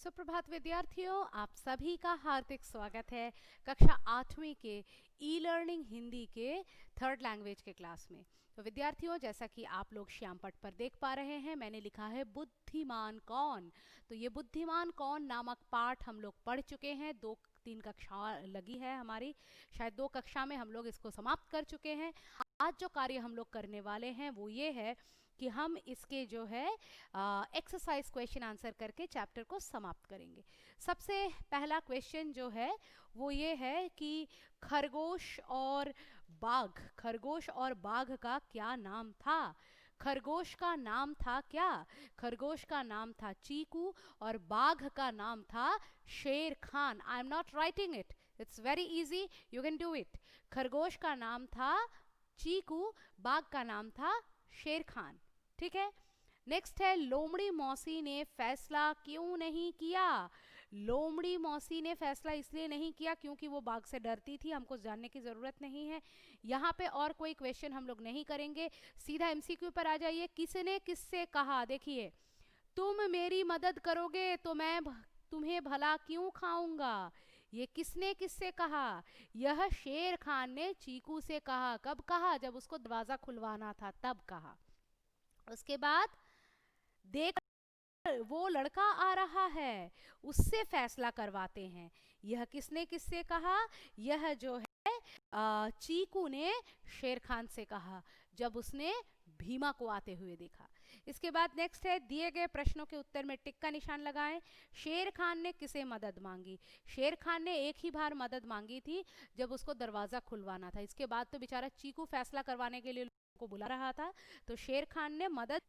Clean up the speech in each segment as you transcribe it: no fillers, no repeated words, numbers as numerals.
सुप्रभात विद्यार्थियों, आप सभी का हार्दिक स्वागत है कक्षा 8वीं के ई लर्निंग हिंदी के थर्ड लैंग्वेज के क्लास में। तो विद्यार्थियों, जैसा कि आप लोग श्यामपट्ट पर देख पा रहे हैं, मैंने लिखा है बुद्धिमान कौन। तो ये बुद्धिमान कौन नामक पाठ हम लोग पढ़ चुके हैं। 2-3 कक्षा लगी है हमारी, शायद 2 कक्षा में हम लोग इसको समाप्त कर चुके हैं। आज जो कार्य हम लोग करने वाले हैं वो ये है कि हम इसके जो है एक्सरसाइज क्वेश्चन आंसर करके चैप्टर को समाप्त करेंगे। सबसे पहला क्वेश्चन जो है वो ये है कि खरगोश और बाघ का क्या नाम था। खरगोश का नाम था क्या? खरगोश का नाम था चीकू और बाघ का नाम था शेर Khan. I am not writing it, it's very easy, you can do it. खरगोश का नाम था चीकू, बाघ का नाम था शेर खान। ठीक है। नेक्स्ट है, लोमड़ी मौसी ने फैसला क्यों नहीं किया। लोमड़ी मौसी ने फैसला इसलिए नहीं किया क्योंकि वो बाघ से डरती थी। हमको जानने की जरूरत नहीं है यहाँ पे, और कोई क्वेश्चन हम लोग नहीं करेंगे, सीधा एमसीक्यू पर आ जाइए। किसने किससे कहा? देखिए, तुम मेरी मदद करोगे तो मैं तुम्हें भला क्यों खाऊंगा। ये किसने किससे कहा? यह शेर खान ने चीकू से कहा। कब कहा? जब उसको दरवाजा खुलवाना था तब कहा। उसके बाद देख, वो लड़का आ रहा है, उससे फैसला करवाते हैं। यह किसने किससे कहा? यह जो है चीकू ने शेर खान से कहा जब उसने भीमा को आते हुए देखा। इसके बाद नेक्स्ट है, दिए गए प्रश्नों के उत्तर में टिक का निशान लगाएं। शेर खान ने किसे मदद मांगी? शेर खान ने एक ही बार मदद मांगी थी जब उसको दरवाजा खुलवाना था। इसके बाद तो बेचारा चीकू फैसला करवाने के लिए लोगों को बुला रहा था, तो शेर खान ने मदद।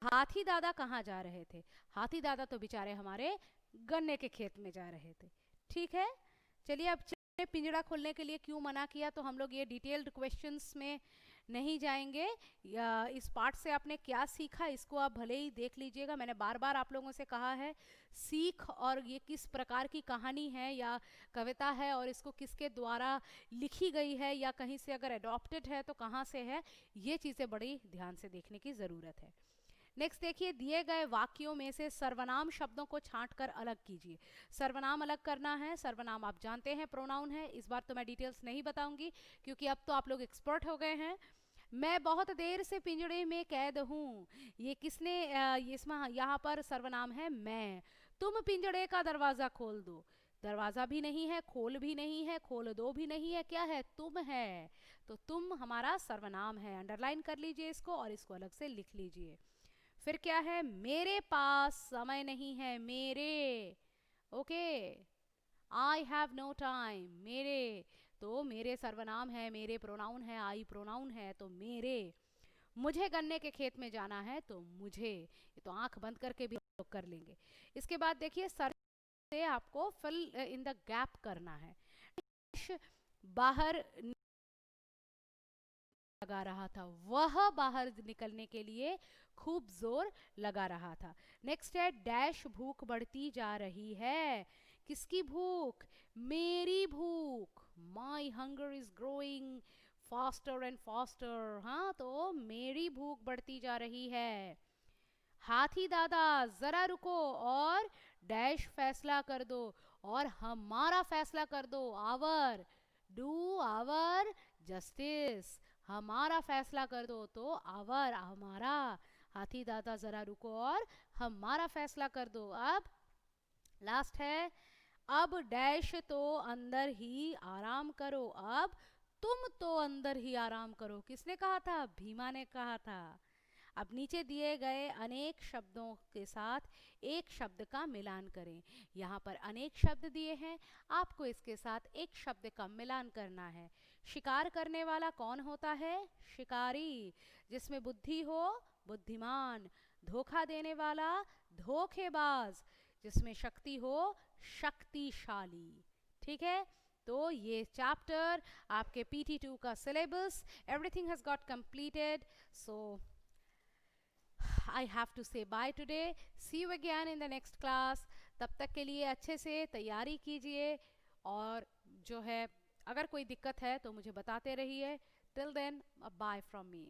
हाथी दादा कहाँ जा रहे थे? हाथी दादा तो बेचारे हमारे गन्ने के खेत में जा रहे थे। ठीक है, चलिए अब पिंजड़ा खोलने के लिए क्यों मना किया, तो हम लोग ये डिटेल्ड क्वेश्चंस में नहीं जाएंगे। या इस पार्ट से आपने क्या सीखा इसको आप भले ही देख लीजिएगा। मैंने बार बार आप लोगों से कहा है, सीख और ये किस प्रकार की कहानी है या कविता है और इसको किसके द्वारा लिखी गई है या कहीं से अगर अडॉप्टेड है तो कहाँ से है, ये चीज़ें बड़ी ध्यान से देखने की ज़रूरत है। नेक्स्ट देखिए, दिए गए वाक्यों में से सर्वनाम शब्दों को छांटकर अलग कीजिए। सर्वनाम अलग करना है। सर्वनाम आप जानते हैं प्रोनाउन है, इस बार तो मैं डिटेल्स नहीं बताऊंगी क्योंकि अब तो आप लोग एक्सपर्ट हो गए हैं। मैं बहुत देर से पिंजड़े में कैद हूँ, ये किसने इसमें यहाँ पर सर्वनाम है मैं। तुम पिंजड़े का दरवाजा खोल दो। दरवाजा भी नहीं है, खोल भी नहीं है, खोल दो भी नहीं है, क्या है? तुम है। तो तुम हमारा सर्वनाम है। अंडरलाइन कर लीजिए इसको और इसको अलग से लिख लीजिए। फिर क्या है? मेरे पास समय नहीं है। मेरे, okay, I have no time. मेरे, तो मेरे सर्वनाम है, मेरे प्रोनाउन है, आई प्रोनाउन है, तो मेरे। मुझे गन्ने के खेत में जाना है, तो मुझे। ये तो आंख बंद करके भी लोग कर लेंगे। इसके बाद देखिए, सर से आपको फिल इन द गैप करना है। बाहर लगा रहा था, वह बाहर निकलने के लिए खूब जोर लगा रहा था। नेक्स्ट है, डैश भूख बढ़ती जा रही है। किसकी भूख? मेरी भूख। माई hunger is growing faster and faster. हाँ, तो मेरी भूख बढ़ती जा रही है। हाथी दादा जरा रुको और डैश फैसला कर दो, और हमारा फैसला कर दो। Our, do our justice. हमारा फैसला कर दो, तो आवर हमारा। हाथी दादा जरा रुको और हमारा फैसला कर दो। अब लास्ट है, अब डैश तो अंदर ही आराम करो। अब तुम तो अंदर ही आराम करो। किसने कहा था? भीमा ने कहा था। अब नीचे दिए गए अनेक शब्दों के साथ एक शब्द का मिलान करें। यहाँ पर अनेक शब्द दिए हैं, आपको इसके साथ एक शब्द का मिलान करना है। शिकार करने वाला कौन होता है? शिकारी। जिसमें बुद्धि हो, बुद्धिमान। धोखा देने वाला, धोखेबाज। जिसमें शक्ति हो, शक्तिशाली। ठीक है, तो ये चैप्टर आपके PT2 का syllabus, everything has got completed. So I have to say bye today. See you again in the next class. तब तक के लिए अच्छे से तैयारी कीजिए और जो है अगर कोई दिक्कत है तो मुझे बताते रहिए. Till then, a bye from me.